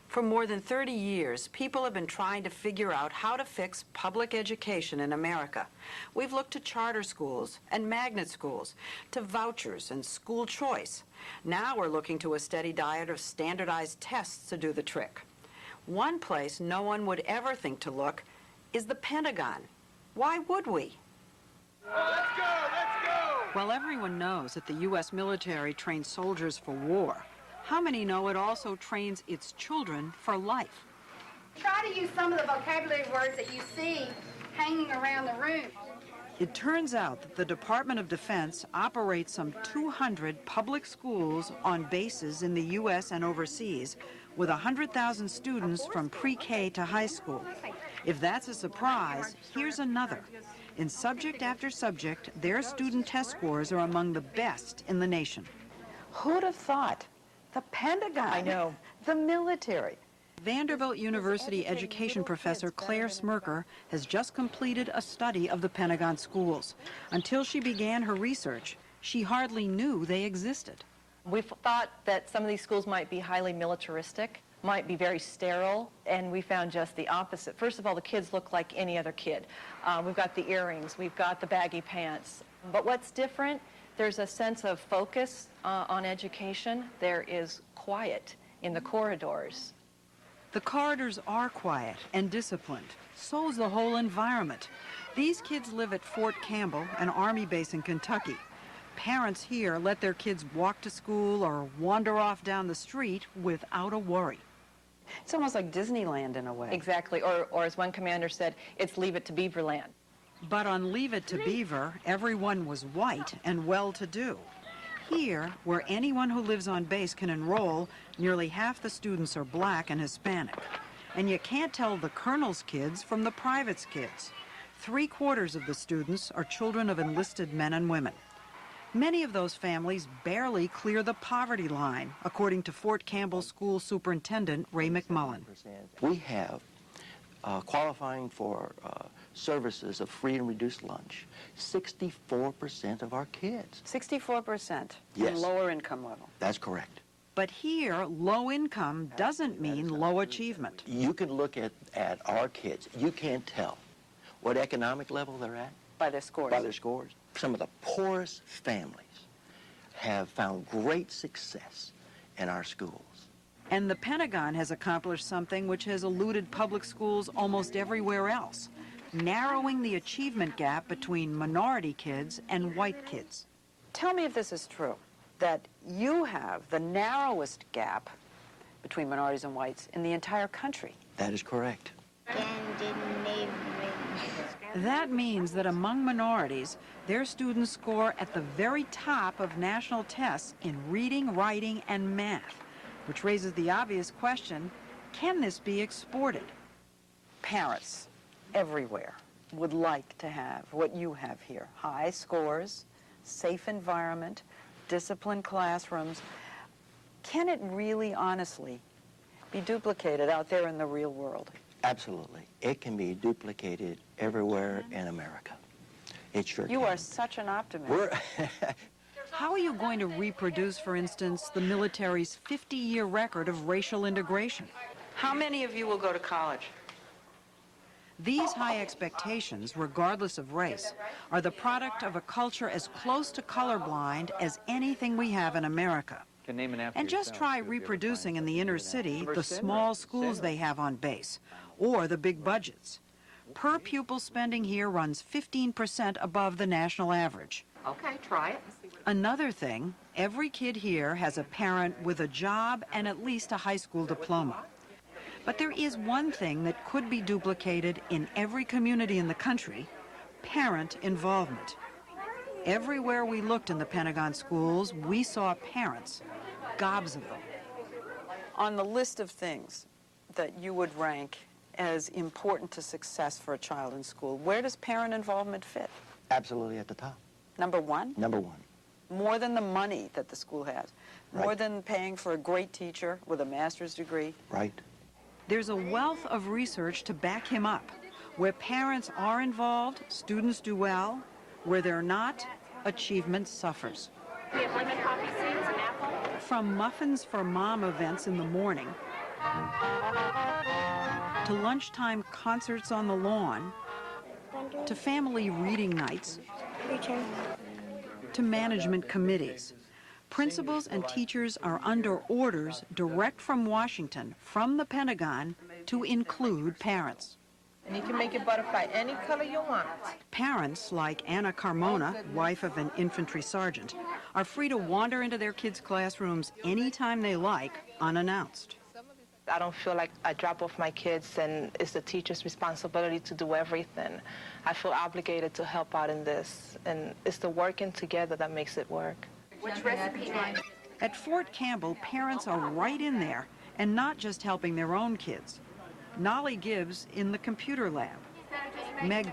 For more than 30 years, people have been trying to figure out how to fix public education in America. We've looked to charter schools and magnet schools, to vouchers and school choice. Now we're looking to a steady diet of standardized tests to do the trick. One place no one would ever think to look is the Pentagon. Why would we? Let's go! Let's go! Well, everyone knows that the U.S. military trains soldiers for war. How many know it also trains its children for life? Try to use some of the vocabulary words that you see hanging around the room. It turns out that the Department of Defense operates some 200 public schools on bases in the U.S. and overseas, with 100,000 students from pre-K to high school. If that's a surprise, here's another. In subject after subject, their student test scores are among the best in the nation. Who'd have thought? The Pentagon. I know. The military. Vanderbilt University education professor Claire Smirker has just completed a study of the Pentagon schools. Until she began her research, she hardly knew they existed. We thought that some of these schools might be highly militaristic, might be very sterile, and we found just the opposite. First of all, the kids look like any other kid. We've got the earrings, we've got the baggy pants. But what's different? There's a sense of focus on education. There is quiet in the corridors. The corridors are quiet and disciplined. So's the whole environment. These kids live at Fort Campbell, an Army base in Kentucky. Parents here let their kids walk to school or wander off down the street without a worry. It's almost like Disneyland in a way. Exactly, or as one commander said, it's Leave It to Beaverland. But on Leave It to Beaver, everyone was white and well-to-do. Here, where anyone who lives on base can enroll, nearly half the students are black and Hispanic. And you can't tell the colonel's kids from the private's kids. 3/4 of the students are children of enlisted men and women. Many of those families barely clear the poverty line, according to Fort Campbell School Superintendent Ray McMullen. We have qualifying for services of free and reduced lunch, 64% of our kids. 64%? Yes. On lower income level. That's correct. But here, low income doesn't mean low achievement. You can look at our kids. You can't tell what economic level they're at. By their scores. By their scores. Some of the poorest families have found great success in our schools. And the Pentagon has accomplished something which has eluded public schools almost everywhere else, narrowing the achievement gap between minority kids and white kids. Tell me if this is true, that you have the narrowest gap between minorities and whites in the entire country. That is correct. That means that among minorities, their students score at the very top of national tests in reading, writing, and math, which raises the obvious question, can this be exported? Parents everywhere would like to have what you have here: high scores, safe environment, disciplined classrooms. Can it really, honestly, be duplicated out there in the real world? Absolutely. It can be duplicated everywhere in America. It sure can. You are such an optimist. How are you going to reproduce, for instance, the military's 50-year record of racial integration? How many of you will go to college? These high expectations, regardless of race, are the product of a culture as close to colorblind as anything we have in America. And just try reproducing in the inner city the small schools they have on base, or the big budgets. Per pupil spending here runs 15% above the national average. Okay, try it. Another thing, every kid here has a parent with a job and at least a high school diploma. But there is one thing that could be duplicated in every community in the country: parent involvement. Everywhere we looked in the Pentagon schools, we saw parents, gobs of them. On the list of things that you would rank as important to success for a child in school, where does parent involvement fit? Absolutely at the top. Number one? Number one. More than the money that the school has. More than paying for a great teacher with a master's degree. Right. There's a wealth of research to back him up. Where parents are involved, students do well. Where they're not, achievement suffers. We have lemon poppy seeds and apple. From muffins for mom events in the morning to lunchtime concerts on the lawn, to family reading nights, to management committees. Principals and teachers are under orders direct from Washington, from the Pentagon, to include parents. And you can make your butterfly any color you want. Parents, like Anna Carmona, wife of an infantry sergeant, are free to wander into their kids' classrooms anytime they like, unannounced. I don't feel like I drop off my kids and it's the teacher's responsibility to do everything. I feel obligated to help out in this, and it's the working together that makes it work. Which recipe next? At Fort Campbell, parents are right in there, and not just helping their own kids. Nolly Gibbs in the computer lab. Meg